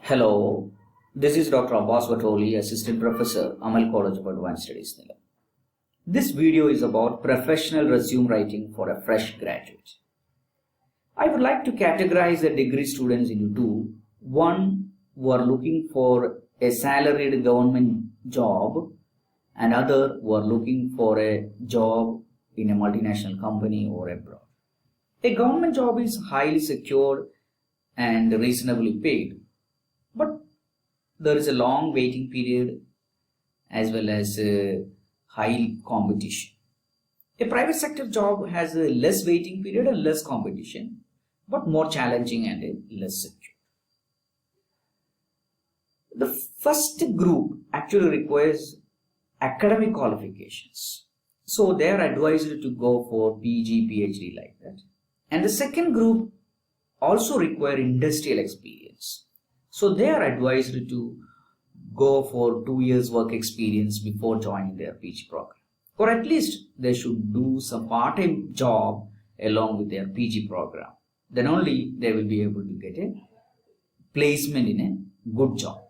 Hello, this is Dr. Abbas Vattoli, Assistant Professor, Amal College of Advanced Studies, Nilam. This video is about professional resume writing for a fresh graduate. I would like to categorize the degree students into two. One who are looking for a salaried government job and other who are looking for a job in a multinational company or abroad. A government job is highly secured and reasonably paid. But there is a long waiting period as well as high competition. A private sector job has a less waiting period and less competition, but more challenging and less secure. The first group actually requires academic qualifications. So they are advised to go for PG, PhD like that. And the second group also require industrial experience. So they are advised to go for 2 years work experience before joining their PG program. Or at least they should do some part-time job along with their PG program. Then only they will be able to get a placement in a good job.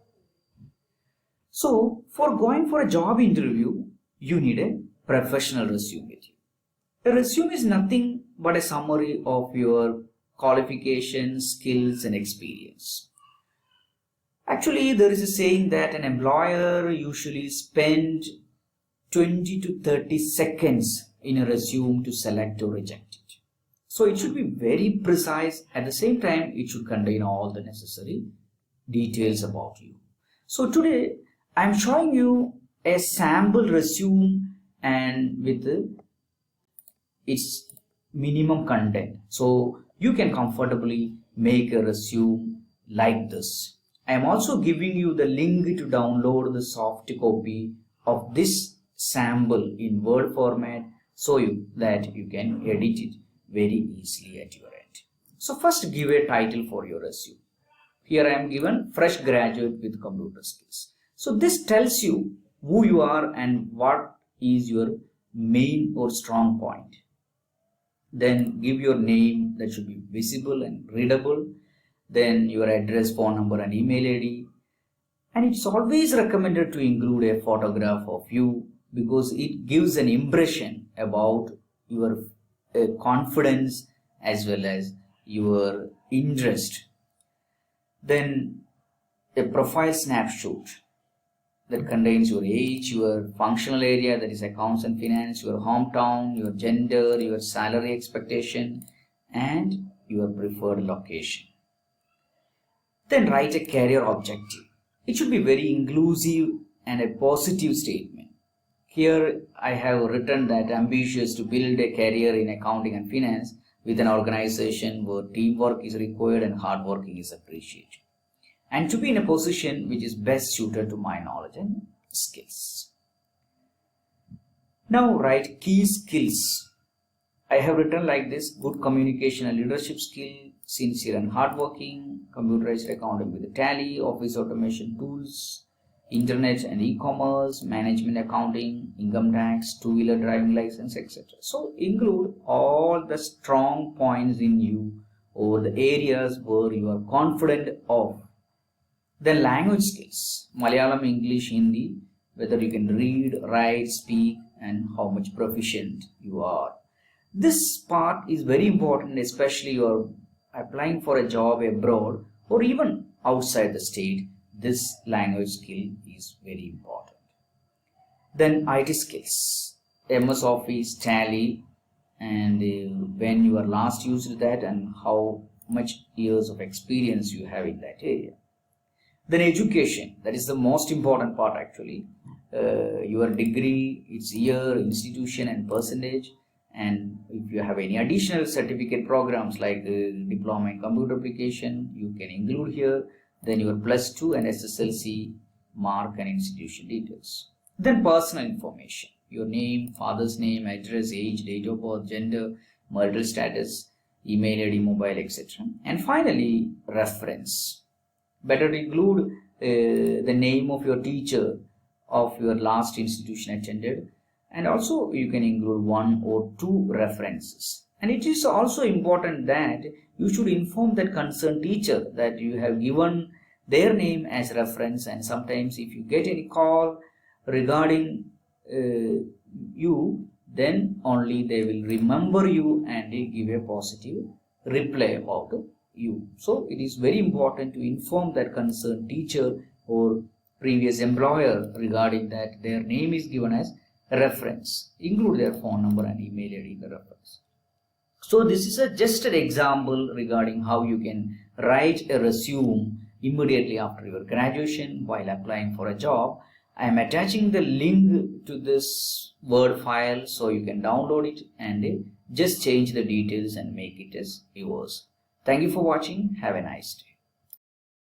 So for going for a job interview, you need a professional resume with you. A resume is nothing but a summary of your qualifications, skills and experience. Actually, there is a saying that an employer usually spends 20 to 30 seconds in a resume to select or reject it. So it should be very precise. At the same time, it should contain all the necessary details about you. So today, I am showing you a sample resume and with its minimum content. So you can comfortably make a resume like this. I am also giving you the link to download the soft copy of this sample in Word format so that you can edit it very easily at your end. So first give a title for your resume. Here I am given fresh graduate with computer skills. So this tells you who you are and what is your main or strong point. Then give your name that should be visible and readable. Then your address, phone number and email ID. And it's always recommended to include a photograph of you because it gives an impression about your confidence as well as your interest. Then a profile snapshot that contains your age, your functional area, that is accounts and finance, your hometown, your gender, your salary expectation and your preferred location. Then write a career objective. It should be very inclusive and a positive statement. Here I have written that ambitious to build a career in accounting and finance with an organization where teamwork is required and hard working is appreciated. And to be in a position which is best suited to my knowledge and skills. Now write key skills. I have written like this: good communication and leadership skill, sincere and hardworking, computerized accounting with the Tally, office automation tools, internet and e-commerce, management accounting, income tax, two-wheeler driving license, etc. So include all the strong points in you or the areas where you are confident of. Then language skills, Malayalam, English, Hindi, whether you can read, write, speak and how much proficient you are. This part is very important, especially you are applying for a job abroad or even outside the state. This language skill is very important. Then IT skills, MS Office, Tally, and when you are last used that and how much years of experience you have in that area. Then education, that is the most important part actually. Your degree, its year, institution and percentage. And if you have any additional certificate programs like diploma in computer application, you can include here. Then your +2 and SSLC mark and institution details. Then personal information, your name, father's name, address, age, date of birth, gender, marital status, email ID, mobile, etc. And finally, reference. Better to include the name of your teacher of your last institution attended. And also you can include 1 or 2 references. And it is also important that you should inform that concerned teacher that you have given their name as reference, and sometimes if you get any call regarding you, then only they will remember you and they give a positive reply about you. So it is very important to inform that concerned teacher or previous employer regarding that their name is given as reference. Include their phone number and email ID in the reference. So this is just an example regarding how you can write a resume immediately after your graduation while applying for a job. I am attaching the link to this Word file so you can download it and just change the details and make it as yours. Thank you for watching. Have a nice day.